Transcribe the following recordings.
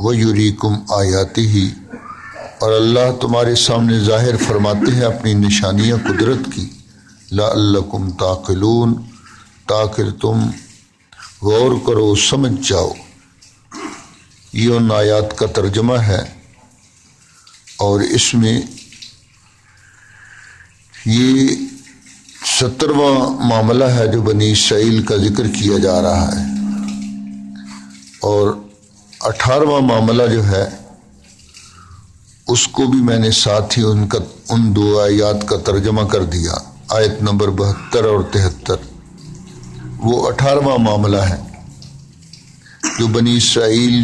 وَيُرِيكُمْ آیَاتِهِ اور اللہ تمہارے سامنے ظاہر فرماتے ہیں اپنی نشانیاں قدرت کی، لَعَلَّكُمْ تَعْقِلُونَ تاکہ تم غور کرو سمجھ جاؤ۔ یہ ان آیات کا ترجمہ ہے، اور اس میں یہ 70واں معاملہ ہے جو بنی اسرائیل کا ذکر کیا جا رہا ہے، اور 18واں معاملہ جو ہے اس کو بھی میں نے ساتھ ہی ان دو آیات کا ترجمہ کر دیا، آیت نمبر 72 اور 73۔ وہ 18واں معاملہ ہے جو بنی اسرائیل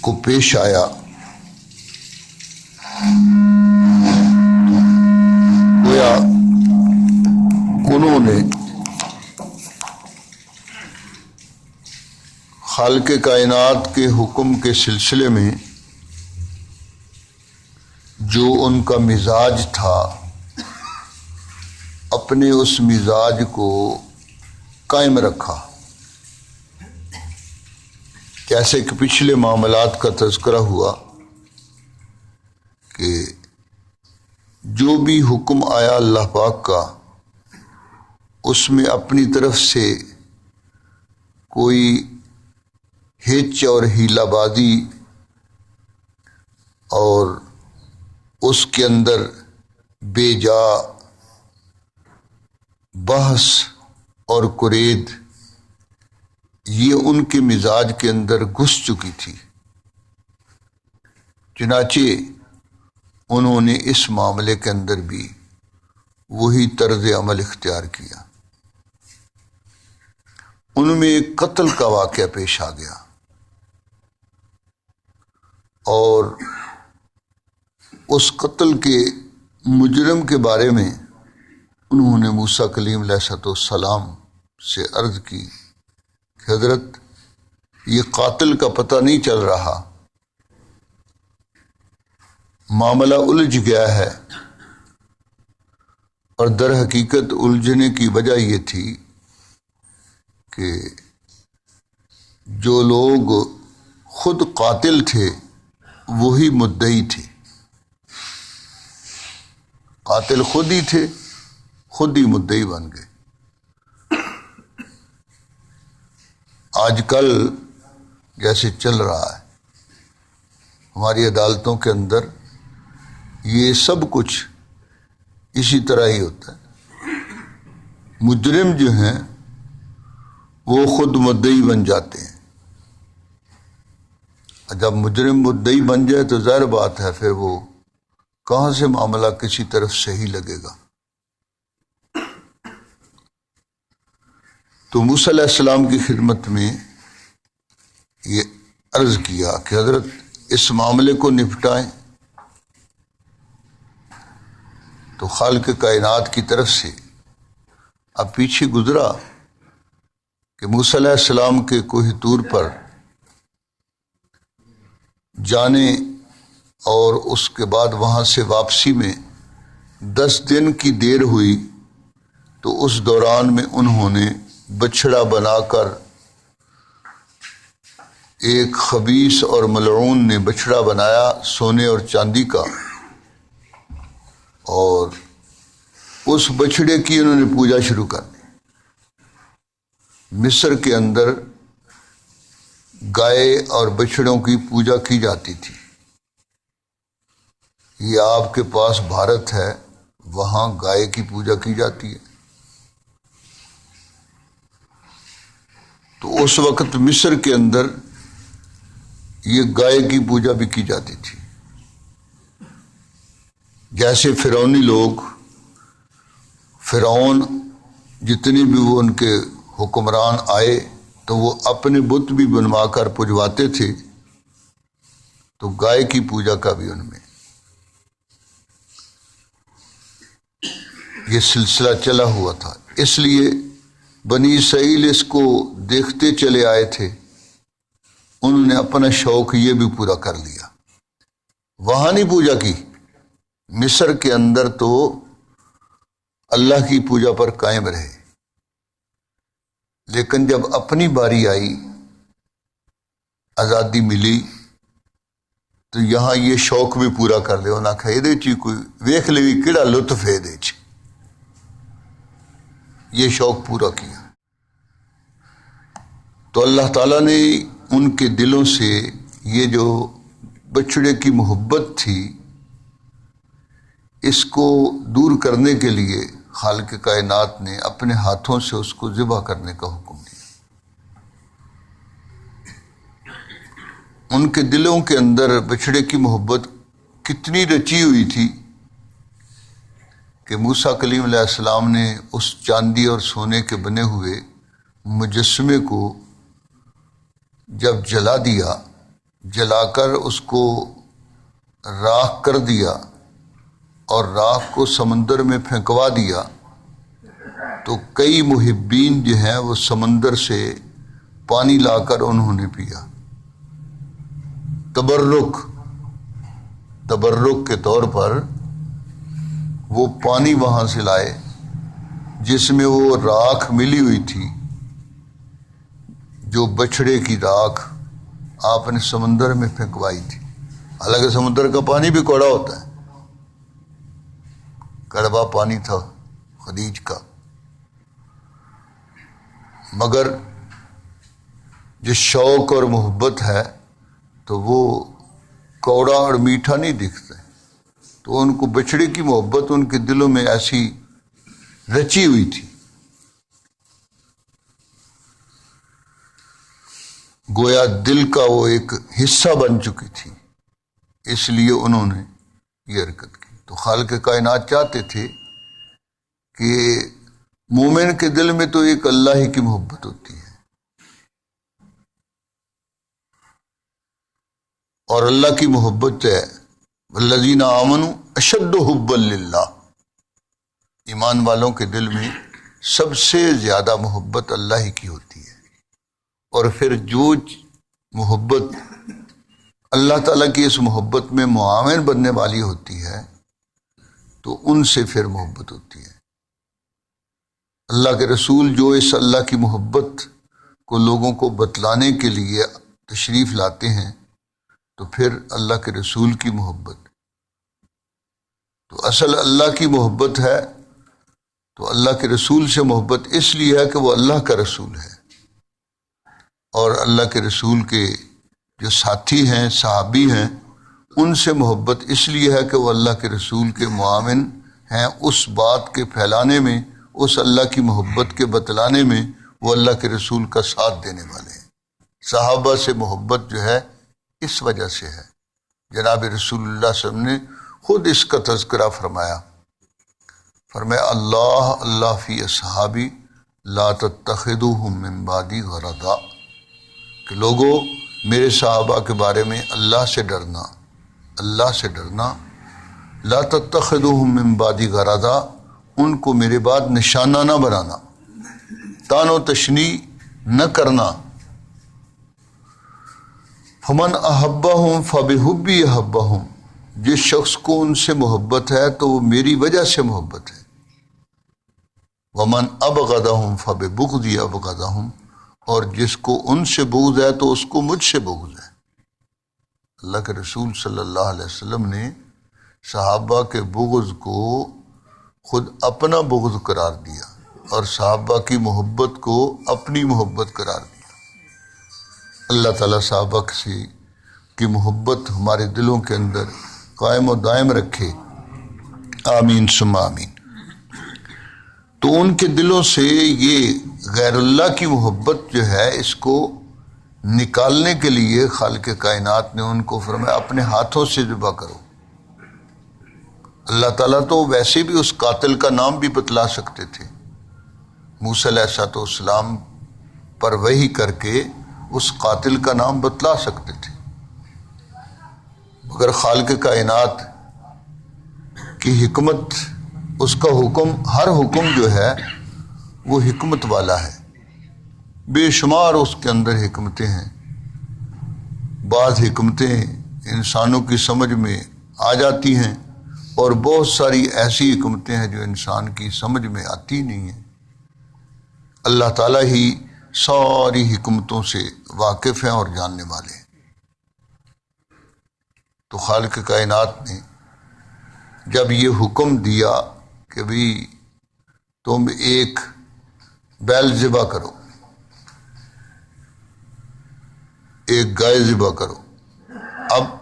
کو پیش آیا۔ گویا انہوں نے خالق کائنات کے حکم کے سلسلے میں جو ان کا مزاج تھا، اپنے اس مزاج کو قائم رکھا۔ جیسے کہ پچھلے معاملات کا تذکرہ ہوا کہ جو بھی حکم آیا اللہ پاک کا، اس میں اپنی طرف سے کوئی ہچ اور ہیلہ بازی اور اس کے اندر بے جا بحث اور کرید، یہ ان کے مزاج کے اندر گھس چکی تھی۔ چنانچہ انہوں نے اس معاملے کے اندر بھی وہی طرز عمل اختیار کیا۔ ان میں ایک قتل کا واقعہ پیش آ گیا، اور اس قتل کے مجرم کے بارے میں انہوں نے موسیٰ کلیم علیہ السلام سے عرض کی کہ حضرت یہ قاتل کا پتہ نہیں چل رہا، معاملہ الجھ گیا ہے۔ اور در حقیقت الجھنے کی وجہ یہ تھی کہ جو لوگ خود قاتل تھے وہی مدعی تھے۔ قاتل خود ہی تھے، خود ہی مدعی بن گئے۔ آج کل جیسے چل رہا ہے ہماری عدالتوں کے اندر، یہ سب کچھ اسی طرح ہی ہوتا ہے۔ مجرم جو ہیں وہ خود مدعی بن جاتے ہیں۔ جب مجرم مدعی بن جائے تو ظاہر بات ہے پھر وہ کہاں سے معاملہ کسی طرف صحیح لگے گا۔ تو موسیٰ علیہ السلام کی خدمت میں یہ عرض کیا کہ حضرت اس معاملے کو نپٹائیں۔ تو خالق کائنات کی طرف سے اب پیچھے گزرا کہ موسیٰ علیہ السلام کے کوہ طور پر جانے اور اس کے بعد وہاں سے واپسی میں 10 دن کی دیر ہوئی، تو اس دوران میں انہوں نے بچھڑا بنا کر، ایک خبیث اور ملعون نے بچھڑا بنایا سونے اور چاندی کا، اور اس بچھڑے کی انہوں نے پوجا شروع کر دی۔ مصر کے اندر گائے اور بچھڑوں کی پوجا کی جاتی تھی۔ یہ آپ کے پاس بھارت ہے، وہاں گائے کی پوجا کی جاتی ہے۔ تو اس وقت مصر کے اندر یہ گائے کی پوجا بھی کی جاتی تھی۔ جیسے فرعونی لوگ، فرعون جتنے بھی وہ ان کے حکمران آئے تو وہ اپنے بت بھی بنوا کر پجواتے تھے، تو گائے کی پوجا کا بھی ان میں یہ سلسلہ چلا ہوا تھا۔ اس لیے بنی اسرائیل اس کو دیکھتے چلے آئے تھے، انہوں نے اپنا شوق یہ بھی پورا کر لیا۔ وہاں نہیں پوجا کی، مصر کے اندر تو اللہ کی پوجا پر قائم رہے، لیکن جب اپنی باری آئی آزادی ملی تو یہاں یہ شوق بھی پورا کر لے انہاں کہ یہ کوئی ویکھ لے کہڑا لطف ہے یہ شوق پورا کیا۔ تو اللہ تعالیٰ نے ان کے دلوں سے یہ جو بچڑے کی محبت تھی اس کو دور کرنے کے لیے خالق کائنات نے اپنے ہاتھوں سے اس کو ذبح کرنے کا حکم دیا۔ ان کے دلوں کے اندر بچڑے کی محبت کتنی رچی ہوئی تھی کہ موسیٰ کلیم علیہ السلام نے اس چاندی اور سونے کے بنے ہوئے مجسمے کو جب جلا دیا، جلا کر اس کو راکھ کر دیا اور راکھ کو سمندر میں پھینکوا دیا، تو کئی محبین جو ہیں وہ سمندر سے پانی لا کر انہوں نے پیا، تبرک کے طور پر وہ پانی وہاں سے لائے جس میں وہ راکھ ملی ہوئی تھی، جو بچڑے کی راکھ آپ نے سمندر میں پھینکوائی تھی۔ حالانکہ سمندر کا پانی بھی کوڑا ہوتا ہے، کڑوا پانی تھا خلیج کا، مگر جو شوق اور محبت ہے تو وہ کوڑا اور میٹھا نہیں دکھتا، تو ان کو بچڑے کی محبت ان کے دلوں میں ایسی رچی ہوئی تھی، گویا دل کا وہ ایک حصہ بن چکی تھی، اس لیے انہوں نے یہ حرکت کی۔ تو خالق کائنات چاہتے تھے کہ مومن کے دل میں تو ایک اللہ ہی کی محبت ہوتی ہے، اور اللہ کی محبت ہے والذین آمنوا اشد حبا للہ، ایمان والوں کے دل میں سب سے زیادہ محبت اللہ ہی کی ہوتی ہے، اور پھر جو محبت اللہ تعالیٰ کی اس محبت میں معاون بننے والی ہوتی ہے تو ان سے پھر محبت ہوتی ہے۔ اللہ کے رسول جو اس اللہ کی محبت کو لوگوں کو بتلانے کے لیے تشریف لاتے ہیں تو پھر اللہ کے رسول کی محبت، تو اصل اللہ کی محبت ہے، تو اللہ کے رسول سے محبت اس لیے ہے کہ وہ اللہ کا رسول ہے، اور اللہ کے رسول کے جو ساتھی ہیں، صحابی ہیں، ان سے محبت اس لیے ہے کہ وہ اللہ کے رسول کے معاون ہیں، اس بات کے پھیلانے میں، اس اللہ کی محبت کے بتلانے میں وہ اللہ کے رسول کا ساتھ دینے والے ہیں۔ صحابہ سے محبت جو ہے اس وجہ سے ہے، جناب رسول اللہ صلی اللہ علیہ وسلم نے خود اس کا تذکرہ فرمایا اللہ فی اصحابی لا تتخذوهم من بعدی غرضا، کہ لوگوں میرے صحابہ کے بارے میں اللہ سے ڈرنا لا تتخذوهم من بعدی غرضا، ان کو میرے بعد نشانہ نہ بنانا، تان و تشنیع نہ کرنا۔ فمن احبہم فبحبی احبہم، جس شخص کو ان سے محبت ہے تو وہ میری وجہ سے محبت ہے۔ ومن ابغضہم فببغضی ابغضہم، اور جس کو ان سے بغض ہے تو اس کو مجھ سے بغض ہے۔ اللہ کے رسول صلی اللہ علیہ وسلم نے صحابہ کے بغض کو خود اپنا بغض قرار دیا اور صحابہ کی محبت کو اپنی محبت قرار دیا۔ اللہ تعالیٰ صحابہ سے کی محبت ہمارے دلوں کے اندر قائم و دائم رکھے، آمین ثم آمین۔ تو ان کے دلوں سے یہ غیر اللہ کی محبت جو ہے اس کو نکالنے کے لیے خالق کائنات نے ان کو فرمایا اپنے ہاتھوں سے ذبح کرو۔ اللہ تعالیٰ تو ویسے بھی اس قاتل کا نام بھی بتلا سکتے تھے، موسیٰ علیہ السلام پر وحی کر کے اس قاتل کا نام بتلا سکتے تھے، مگر خالق کائنات کی حکمت، اس کا حکم، ہر حکم جو ہے وہ حکمت والا ہے، بے شمار اس کے اندر حکمتیں ہیں۔ بعض حکمتیں انسانوں کی سمجھ میں آ جاتی ہیں اور بہت ساری ایسی حکمتیں ہیں جو انسان کی سمجھ میں آتی نہیں ہیں۔ اللہ تعالیٰ ہی ساری حکمتوں سے واقف ہیں اور جاننے والے ہیں۔ تو خالق کائنات نے جب یہ حکم دیا کہ بھی تم ایک بیل ذبح کرو، ایک گائے ذبح کرو، اب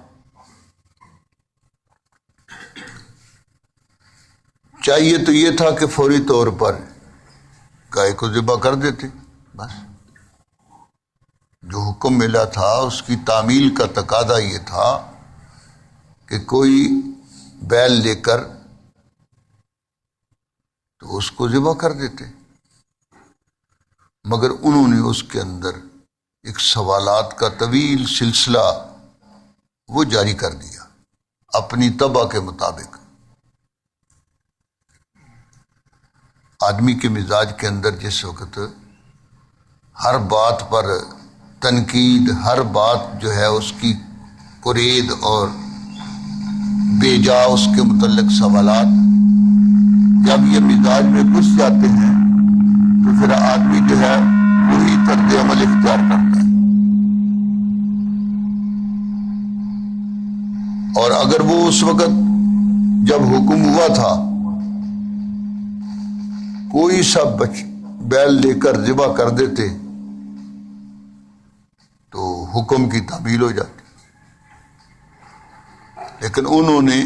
چاہیے تو یہ تھا کہ فوری طور پر گائے کو ذبح کر دیتے، بس جو حکم ملا تھا اس کی تعمیل کا تقاضا یہ تھا کہ کوئی بیل لے کر تو اس کو ذبح کر دیتے، مگر انہوں نے اس کے اندر ایک سوالات کا طویل سلسلہ وہ جاری کر دیا اپنی طبع کے مطابق۔ آدمی کے مزاج کے اندر جس وقت ہر بات پر تنقید، ہر بات جو ہے اس کی کرید اور بے جا اس کے متعلق سوالات جب یہ مزاج میں گھس جاتے ہیں تو پھر آدمی جو ہے وہی طرز عمل اختیار کرتا ہے، اور اگر وہ اس وقت جب حکم ہوا تھا کوئی سا بیل لے کر ذبح کر دیتے تو حکم کی تعمیل ہو جاتی، لیکن انہوں نے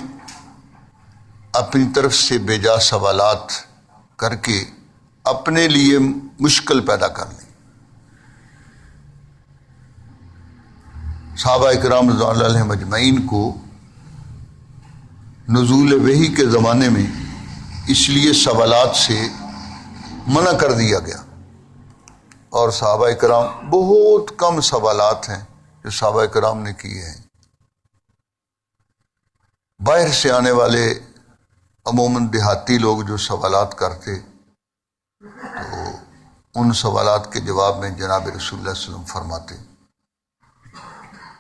اپنی طرف سے بے جا سوالات کر کے اپنے لیے مشکل پیدا کر لی۔ صحابہ اکرام رضوان اللہ علیہم اجمعین کو نزول وحی کے زمانے میں اس لیے سوالات سے منع کر دیا گیا، اور صحابہ اکرام بہت کم سوالات ہیں جو صحابہ اکرام نے کیے ہیں۔ باہر سے آنے والے عموماً دیہاتی لوگ جو سوالات کرتے تو ان سوالات کے جواب میں جناب رسول اللہ صلی اللہ علیہ وسلم فرماتے،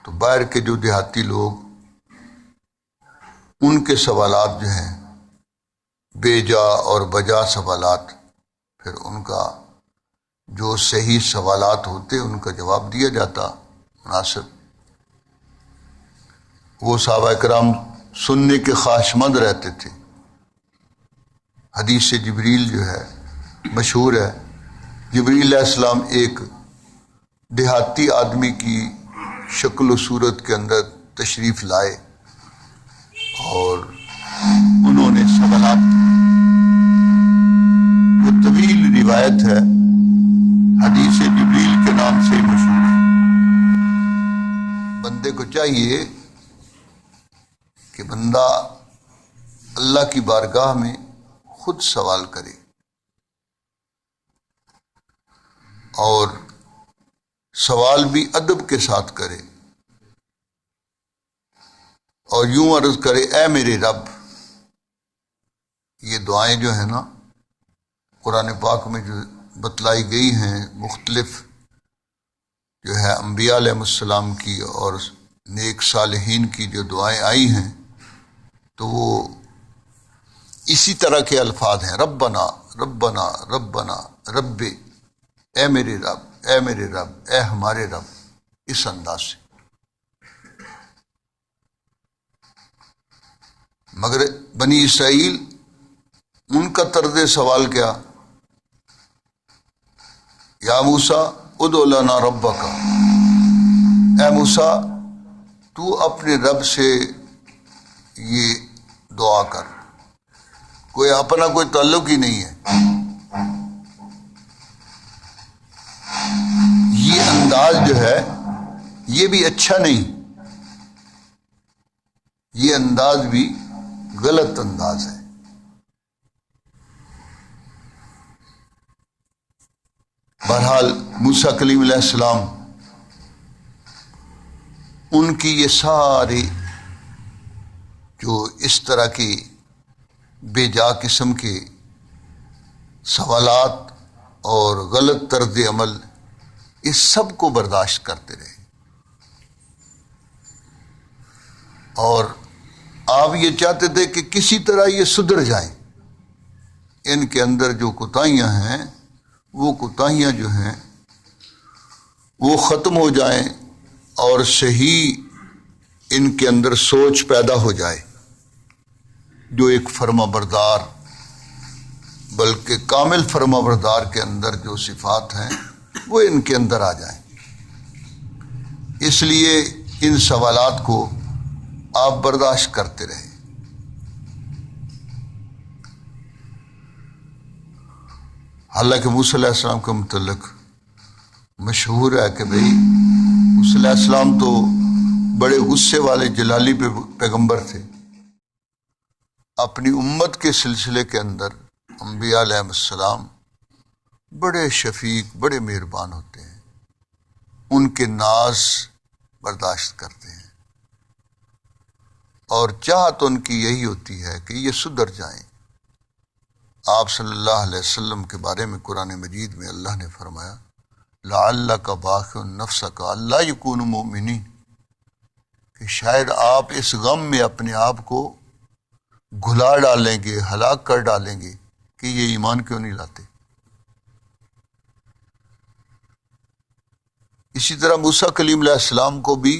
تو باہر کے جو دیہاتی لوگ ان کے سوالات جو ہیں بے جا اور بجا سوالات، پھر ان کا جو صحیح سوالات ہوتے ان کا جواب دیا جاتا مناسب۔ وہ صحابہ کرام سننے کے خواہشمند رہتے تھے۔ حدیث جبریل جو ہے مشہور ہے، جبریل علیہ السلام ایک دیہاتی آدمی کی شکل و صورت کے اندر تشریف لائے اور انہوں نے سوالات کی۔ وہ طویل روایت ہے، حدیث جبریل کے نام سے مشہور ہے۔ بندے کو چاہیے کہ بندہ اللہ کی بارگاہ میں خود سوال کرے اور سوال بھی ادب کے ساتھ کرے اور یوں عرض کرے، اے میرے رب۔ یہ دعائیں جو ہیں نا قرآن پاک میں جو بتلائی گئی ہیں، مختلف جو ہے انبیاء علیہ السلام کی اور نیک صالحین کی جو دعائیں آئی ہیں، تو وہ اسی طرح کے الفاظ ہیں، ربنا ربنا ربنا رب، اے میرے رب، اے میرے رب، اے ہمارے رب، اس انداز سے۔ مگر بنی اسرائیل ان کا طرز سوال کیا؟ یا موسیٰ ادع لنا ربک، اے موسیٰ تو اپنے رب سے یہ دعا کر، کوئی اپنا کوئی تعلق ہی نہیں ہے۔ یہ انداز جو ہے یہ بھی اچھا نہیں، یہ انداز بھی غلط انداز ہے۔ بہرحال موسیٰ کلیم علیہ السلام ان کی یہ ساری جو اس طرح کی بے جا قسم کے سوالات اور غلط طرز عمل، اس سب کو برداشت کرتے رہے، اور آپ یہ چاہتے تھے کہ کسی طرح یہ سدھر جائیں، ان کے اندر جو کوتاہیاں ہیں وہ کوتاہیاں جو ہیں وہ ختم ہو جائیں اور صحیح ان کے اندر سوچ پیدا ہو جائے جو ایک فرما بردار، بلکہ کامل فرما بردار کے اندر جو صفات ہیں وہ ان کے اندر آ جائیں۔ اس لیے ان سوالات کو آپ برداشت کرتے رہیں۔ حالانکہ موسیٰ علیہ السلام کے متعلق مشہور ہے کہ بھئی موسیٰ علیہ السلام تو بڑے غصے والے جلالی پیغمبر تھے۔ اپنی امت کے سلسلے کے اندر انبیاء علیہ السلام بڑے شفیق، بڑے مہربان ہوتے ہیں، ان کے ناز برداشت کرتے ہیں، اور چاہت ان کی یہی ہوتی ہے کہ یہ سدھر جائیں۔ آپ صلی اللہ علیہ وسلم کے بارے میں قرآن مجید میں اللہ نے فرمایا لعلک باخع نفسک الا یکونوا مؤمنین، کہ شاید آپ اس غم میں اپنے آپ کو گھلا ڈالیں گے، ہلاک کر ڈالیں گے کہ یہ ایمان کیوں نہیں لاتے۔ اسی طرح موسیٰ کلیم علیہ السلام کو بھی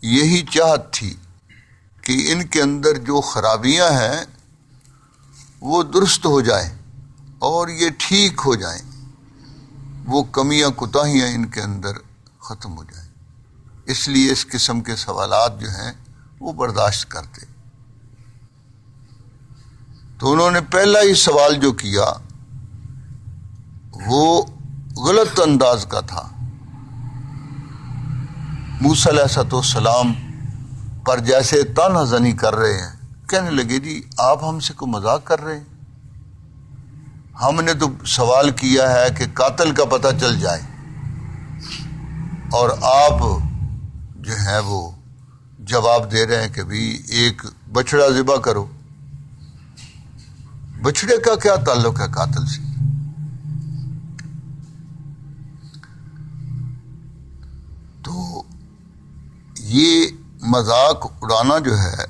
یہی چاہت تھی کہ ان کے اندر جو خرابیاں ہیں وہ درست ہو جائیں اور یہ ٹھیک ہو جائیں، وہ کمیاں کوتاہیاں ان کے اندر ختم ہو جائیں۔ اس لیے اس قسم کے سوالات جو ہیں وہ برداشت کرتے۔ تو انہوں نے پہلا ہی سوال جو کیا وہ غلط انداز کا تھا۔ موسیٰ علیہ السلام پر جیسے طعنہ زنی کر رہے ہیں، کہنے لگے جی آپ ہم سے کوئی مذاق کر رہے ہیں؟ ہم نے تو سوال کیا ہے کہ قاتل کا پتہ چل جائے، اور آپ جو ہے وہ جواب دے رہے ہیں کہ بھی ایک بچڑا ذبح کرو۔ بچڑے کا کیا تعلق ہے قاتل سے؟ تو یہ مذاق اڑانا جو ہے،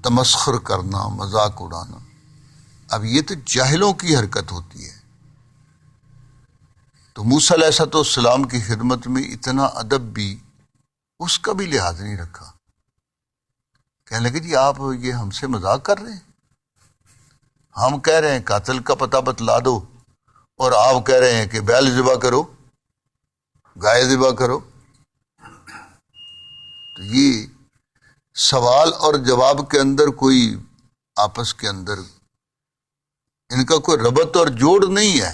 تمسخر کرنا، مذاق اڑانا، اب یہ تو جاہلوں کی حرکت ہوتی ہے۔ تو موسیٰ علیہ السلام کی خدمت میں اتنا ادب بھی، اس کا بھی لحاظ نہیں رکھا۔ کہنے لگے جی آپ یہ ہم سے مذاق کر رہے ہیں؟ ہم کہہ رہے ہیں قاتل کا پتہ بتلا دو، اور آپ کہہ رہے ہیں کہ بیل ذبح کرو، گائے ذبح کرو۔ تو یہ سوال اور جواب کے اندر کوئی آپس کے اندر ان کا کوئی ربط اور جوڑ نہیں ہے۔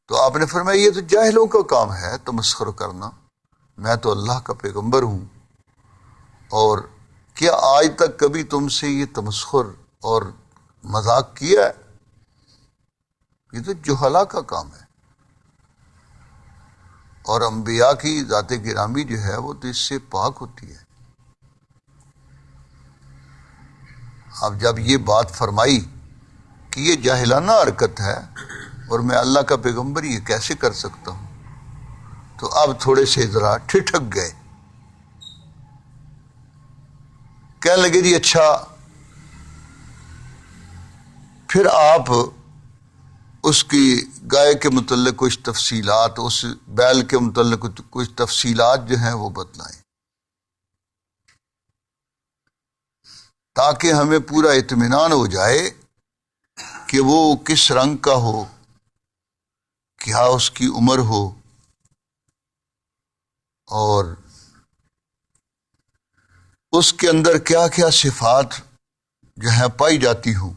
تو آپ نے فرمایا یہ تو جاہلوں کا کام ہے تمسخر کرنا، میں تو اللہ کا پیغمبر ہوں، اور کیا آج تک کبھی تم سے یہ تمسخر اور مذاق کیا ہے؟ یہ تو جہلا کا کام ہے۔ اور انبیاء کی ذات گرامی جو ہے وہ تو اس سے پاک ہوتی ہے۔ اب جب یہ بات فرمائی کہ یہ جاہلانہ حرکت ہے اور میں اللہ کا پیغمبر یہ کیسے کر سکتا ہوں، تو اب تھوڑے سے ذرا ٹھٹک گئے، کہنے لگے جی اچھا پھر آپ اس کی گائے کے متعلق کچھ تفصیلات، اس بیل کے متعلق کچھ تفصیلات جو ہیں وہ بتلائیں، تاکہ ہمیں پورا اطمینان ہو جائے کہ وہ کس رنگ کا ہو، کیا اس کی عمر ہو، اور اس کے اندر کیا کیا صفات جو ہیں پائی جاتی ہوں،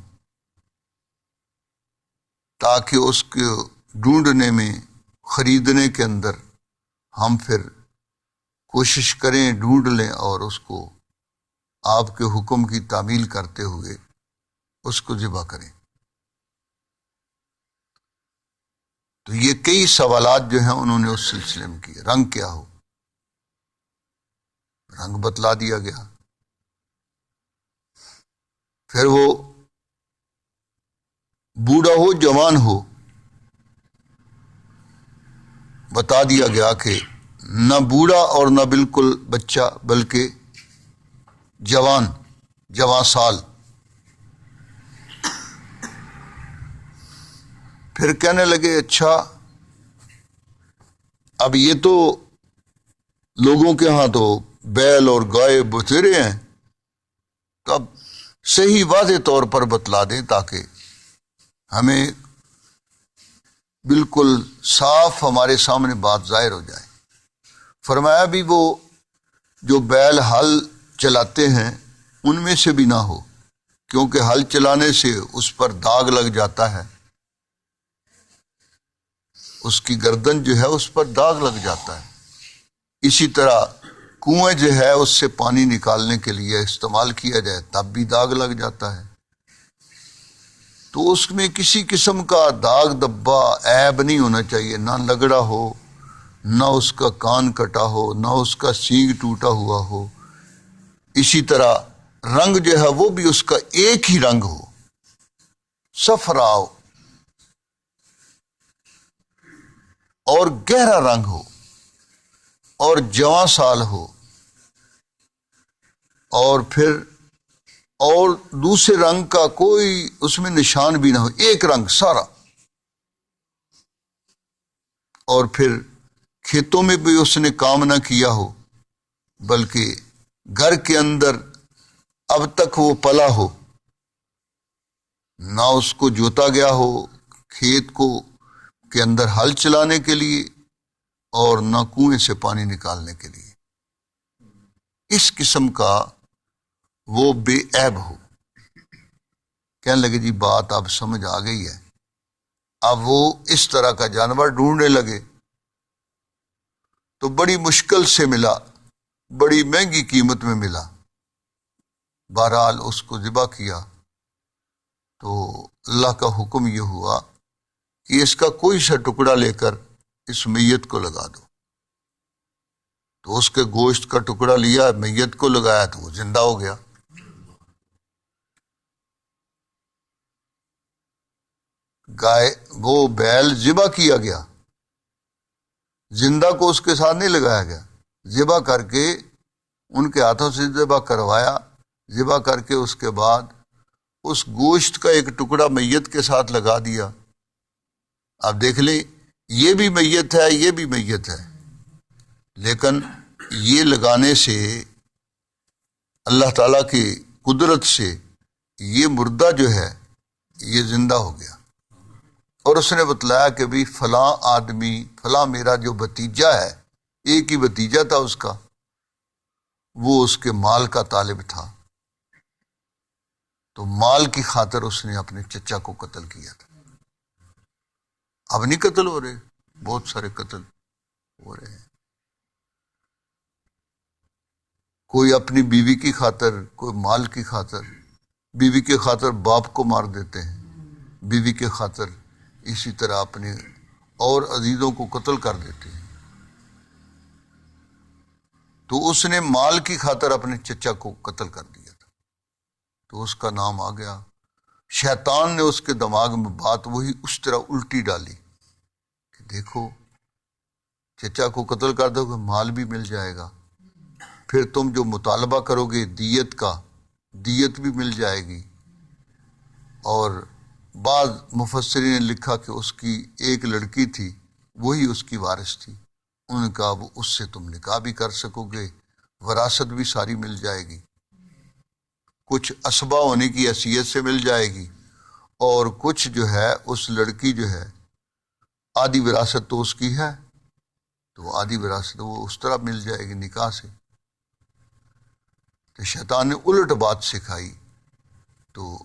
تاکہ اس کے ڈھونڈنے میں، خریدنے کے اندر ہم پھر کوشش کریں، ڈھونڈ لیں، اور اس کو آپ کے حکم کی تعمیل کرتے ہوئے اس کو ذبح کریں۔ تو یہ کئی سوالات جو ہیں انہوں نے اس سلسلے میں کیے۔ رنگ کیا ہو، رنگ بتلا دیا گیا۔ پھر وہ بوڑھا ہو جوان ہو، بتا دیا گیا کہ نہ بوڑھا اور نہ بالکل بچہ، بلکہ جوان سال۔ پھر کہنے لگے اچھا اب یہ تو لوگوں کے ہاں تو بیل اور گائے بتیرے ہیں، تو اب صحیح واضح طور پر بتلا دیں تاکہ ہمیں بالکل صاف ہمارے سامنے بات ظاہر ہو جائے۔ فرمایا بھی وہ جو بیل ہل چلاتے ہیں ان میں سے بھی نہ ہو، کیونکہ ہل چلانے سے اس پر داغ لگ جاتا ہے، اس کی گردن جو ہے اس پر داغ لگ جاتا ہے۔ اسی طرح کنویں جو ہے اس سے پانی نکالنے کے لیے استعمال کیا جائے تب بھی داغ لگ جاتا ہے، تو اس میں کسی قسم کا داغ دبا عیب نہیں ہونا چاہیے، نہ لگڑا ہو، نہ اس کا کان کٹا ہو، نہ اس کا سینگ ٹوٹا ہوا ہو۔ اسی طرح رنگ جو ہے وہ بھی اس کا ایک ہی رنگ ہو، صفراء اور گہرا رنگ ہو اور جواں سال ہو، اور پھر اور دوسرے رنگ کا کوئی اس میں نشان بھی نہ ہو، ایک رنگ سارا۔ اور پھر کھیتوں میں بھی اس نے کام نہ کیا ہو، بلکہ گھر کے اندر اب تک وہ پلا ہو، نہ اس کو جوتا گیا ہو کھیت کو کے اندر ہل چلانے کے لیے اور نہ کنویں سے پانی نکالنے کے لیے، اس قسم کا وہ بے عیب ہو۔ کہنے لگے جی بات اب سمجھ آ گئی ہے۔ اب وہ اس طرح کا جانور ڈھونڈنے لگے تو بڑی مشکل سے ملا، بڑی مہنگی قیمت میں ملا۔ بہرحال اس کو ذبح کیا تو اللہ کا حکم یہ ہوا کہ اس کا کوئی سا ٹکڑا لے کر اس میت کو لگا دو۔ تو اس کے گوشت کا ٹکڑا لیا، میت کو لگایا تو وہ زندہ ہو گیا۔ گائے وہ بیل ذبح کیا گیا، زندہ کو اس کے ساتھ نہیں لگایا گیا، ذبح کر کے ان کے ہاتھوں سے ذبح کروایا، ذبح کر کے اس کے بعد اس گوشت کا ایک ٹکڑا میت کے ساتھ لگا دیا۔ اب دیکھ لیں یہ بھی میت ہے، یہ بھی میت ہے، لیکن یہ لگانے سے اللہ تعالیٰ کی قدرت سے یہ مردہ جو ہے یہ زندہ ہو گیا۔ اور اس نے بتلایا کہ بھی فلاں آدمی، فلاں میرا جو بھتیجا ہے، ایک ہی بھتیجا تھا اس کا، وہ اس کے مال کا طالب تھا، تو مال کی خاطر اس نے اپنے چچا کو قتل کیا تھا۔ اب نہیں قتل ہو رہے، بہت سارے قتل ہو رہے ہیں۔ کوئی اپنی بیوی کی خاطر، کوئی مال کی خاطر، بیوی کے خاطر باپ کو مار دیتے ہیں، بیوی کے خاطر اسی طرح اپنے اور عزیزوں کو قتل کر دیتے ہیں۔ تو اس نے مال کی خاطر اپنے چچا کو قتل کر دیا تھا، تو اس کا نام آ گیا۔ شیطان نے اس کے دماغ میں بات وہی اس طرح الٹی ڈالی کہ دیکھو چچا کو قتل کر دو گے مال بھی مل جائے گا، پھر تم جو مطالبہ کرو گے دیت کا، دیت بھی مل جائے گی۔ اور بعض مفسرین نے لکھا کہ اس کی ایک لڑکی تھی، وہی اس کی وارث تھی، انہوں نے کہا وہ اس سے تم نکاح بھی کر سکو گے، وراثت بھی ساری مل جائے گی، کچھ اسبہ ہونے کی حیثیت سے مل جائے گی، اور کچھ جو ہے اس لڑکی جو ہے آدھی وراثت تو اس کی ہے، تو آدھی وراثت وہ اس طرح مل جائے گی نکاح سے۔ تو شیطان نے الٹ بات سکھائی، تو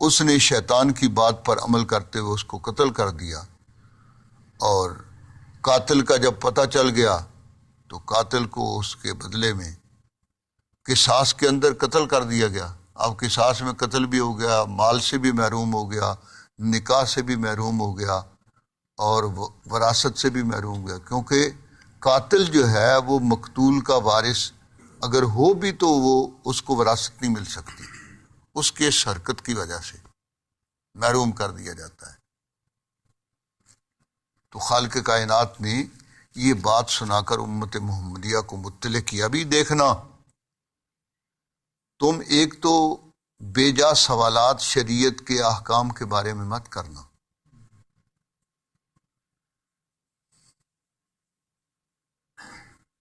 اس نے شیطان کی بات پر عمل کرتے ہوئے اس کو قتل کر دیا۔ اور قاتل کا جب پتہ چل گیا تو قاتل کو اس کے بدلے میں قصاص کے اندر قتل کر دیا گیا۔ اب قصاص میں قتل بھی ہو گیا، مال سے بھی محروم ہو گیا، نکاح سے بھی محروم ہو گیا، اور وراثت سے بھی محروم ہو گیا، کیونکہ قاتل جو ہے وہ مقتول کا وارث اگر ہو بھی تو وہ اس کو وراثت نہیں مل سکتی، اس کے اس حرکت کی وجہ سے محروم کر دیا جاتا ہے۔ تو خالق کائنات نے یہ بات سنا کر امت محمدیہ کو مطلع کیا بھی دیکھنا تم ایک تو بے جا سوالات شریعت کے احکام کے بارے میں مت کرنا،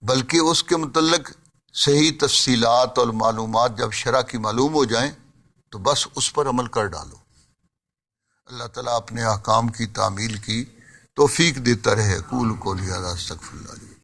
بلکہ اس کے متعلق صحیح تفصیلات اور معلومات جب شرع کی معلوم ہو جائیں تو بس اس پر عمل کر ڈالو۔ اللہ تعالیٰ اپنے احکام کی تعمیل کی توفیق دیتا رہے۔ قول قولی ھذا استغفر اللہ۔